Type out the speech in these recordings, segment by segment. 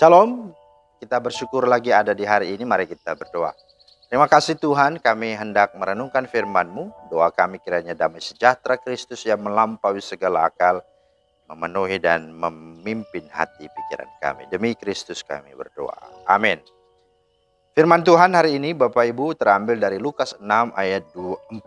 Shalom, kita bersyukur lagi ada di hari ini, mari kita berdoa. Terima kasih Tuhan, kami hendak merenungkan firman-Mu. Doa kami kiranya damai sejahtera Kristus yang melampaui segala akal, memenuhi dan memimpin hati pikiran kami. Demi Kristus kami berdoa. Amin. Firman Tuhan hari ini Bapak Ibu terambil dari Lukas 6 ayat 42.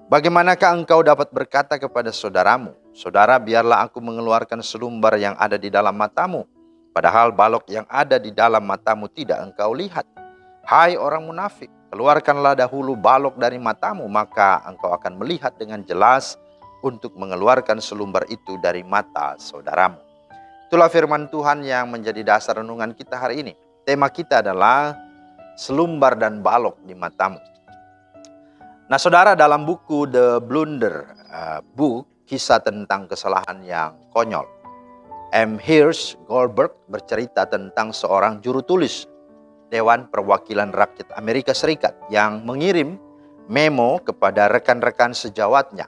Bagaimanakah engkau dapat berkata kepada saudaramu, saudara, biarlah aku mengeluarkan selumbar yang ada di dalam matamu, padahal balok yang ada di dalam matamu tidak engkau lihat. Hai orang munafik, keluarkanlah dahulu balok dari matamu, maka engkau akan melihat dengan jelas untuk mengeluarkan selumbar itu dari mata saudaramu. Itulah firman Tuhan yang menjadi dasar renungan kita hari ini. Tema kita adalah selumbar dan balok di matamu. Nah saudara, dalam buku The Blunder Book, kisah tentang kesalahan yang konyol, M. Hirsch Goldberg bercerita tentang seorang juru tulis Dewan Perwakilan Rakyat Amerika Serikat yang mengirim memo kepada rekan-rekan sejawatnya.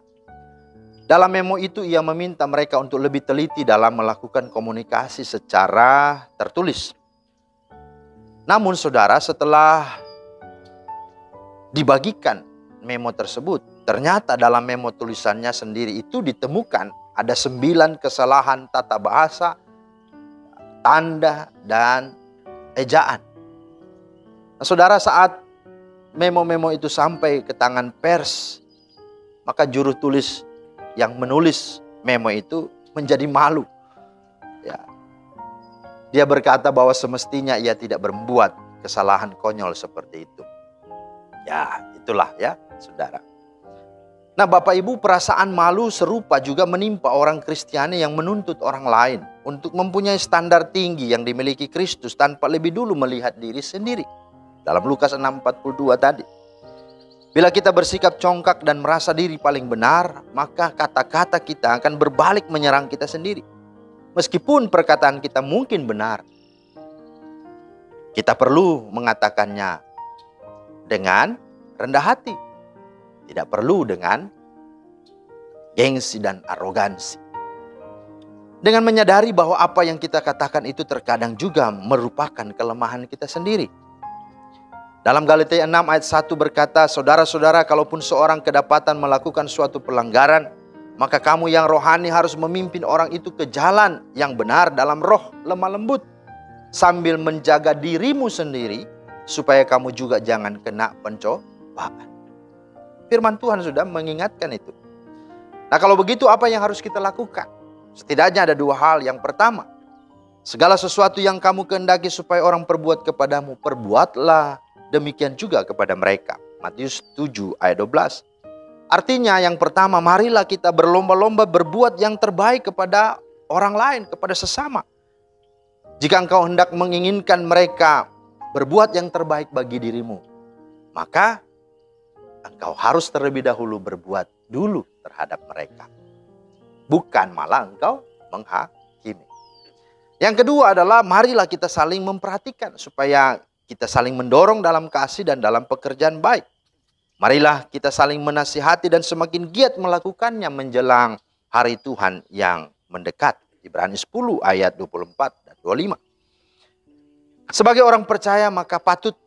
Dalam memo itu ia meminta mereka untuk lebih teliti dalam melakukan komunikasi secara tertulis. Namun saudara, setelah dibagikan memo tersebut, ternyata dalam memo tulisannya sendiri itu ditemukan ada 9 kesalahan tata bahasa, tanda, dan ejaan. Nah, saudara, saat memo-memo itu sampai ke tangan pers, maka juru tulis yang menulis memo itu menjadi malu. Ya. Dia berkata bahwa semestinya ia tidak berbuat kesalahan konyol seperti itu. Ya, itulah ya, saudara. Nah, Bapak Ibu, perasaan malu serupa juga menimpa orang Kristiani yang menuntut orang lain untuk mempunyai standar tinggi yang dimiliki Kristus tanpa lebih dulu melihat diri sendiri. Dalam Lukas 6:42 tadi. Bila kita bersikap congkak dan merasa diri paling benar, maka kata-kata kita akan berbalik menyerang kita sendiri. Meskipun perkataan kita mungkin benar, kita perlu mengatakannya dengan rendah hati. Tidak perlu dengan gengsi dan arogansi. Dengan menyadari bahwa apa yang kita katakan itu terkadang juga merupakan kelemahan kita sendiri. Dalam Galatia 6 ayat 1 berkata, saudara-saudara, kalaupun seorang kedapatan melakukan suatu pelanggaran, maka kamu yang rohani harus memimpin orang itu ke jalan yang benar dalam roh lemah lembut, sambil menjaga dirimu sendiri, supaya kamu juga jangan kena pencobaan. Firman Tuhan sudah mengingatkan itu. Nah, kalau begitu apa yang harus kita lakukan? Setidaknya ada 2 hal. Yang pertama, segala sesuatu yang kamu kehendaki supaya orang perbuat kepadamu, perbuatlah demikian juga kepada mereka. Matius 7 ayat 12. Artinya yang pertama, marilah kita berlomba-lomba berbuat yang terbaik kepada orang lain, kepada sesama. Jika engkau hendak menginginkan mereka berbuat yang terbaik bagi dirimu, maka engkau harus terlebih dahulu berbuat dulu terhadap mereka. Bukan malah engkau menghakimi. Yang kedua adalah marilah kita saling memperhatikan supaya kita saling mendorong dalam kasih dan dalam pekerjaan baik. Marilah kita saling menasihati dan semakin giat melakukannya menjelang hari Tuhan yang mendekat. Ibrani 10 ayat 24 dan 25. Sebagai orang percaya maka patut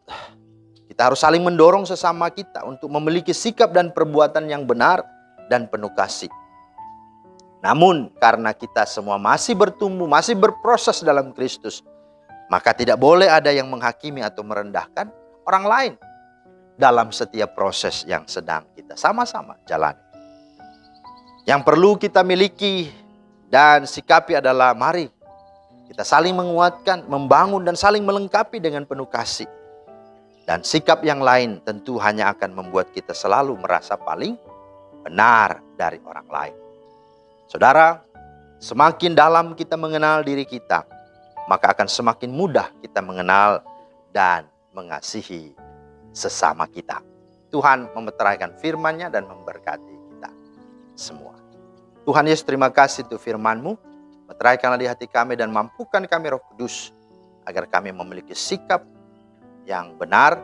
kita harus saling mendorong sesama kita untuk memiliki sikap dan perbuatan yang benar dan penuh kasih. Namun karena kita semua masih bertumbuh, masih berproses dalam Kristus, maka tidak boleh ada yang menghakimi atau merendahkan orang lain dalam setiap proses yang sedang kita sama-sama jalani. Yang perlu kita miliki dan sikapi adalah mari kita saling menguatkan, membangun dan saling melengkapi dengan penuh kasih. Dan sikap yang lain tentu hanya akan membuat kita selalu merasa paling benar dari orang lain. Saudara, semakin dalam kita mengenal diri kita, maka akan semakin mudah kita mengenal dan mengasihi sesama kita. Tuhan memeteraikan firman-Nya dan memberkati kita semua. Tuhan Yesus, terima kasih untuk firman-Mu. Meteraikanlah di hati kami dan mampukan kami Roh Kudus, agar kami memiliki sikap yang benar,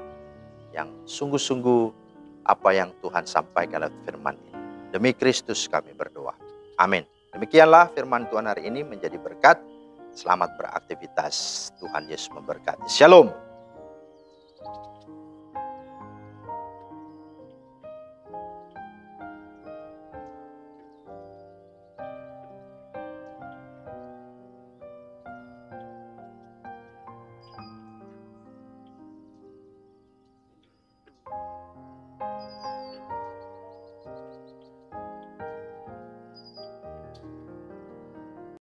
yang sungguh-sungguh apa yang Tuhan sampaikan lewat firman ini. Demi Kristus kami berdoa. Amin. Demikianlah firman Tuhan hari ini menjadi berkat Selamat beraktivitas. Tuhan Yesus memberkati. Shalom.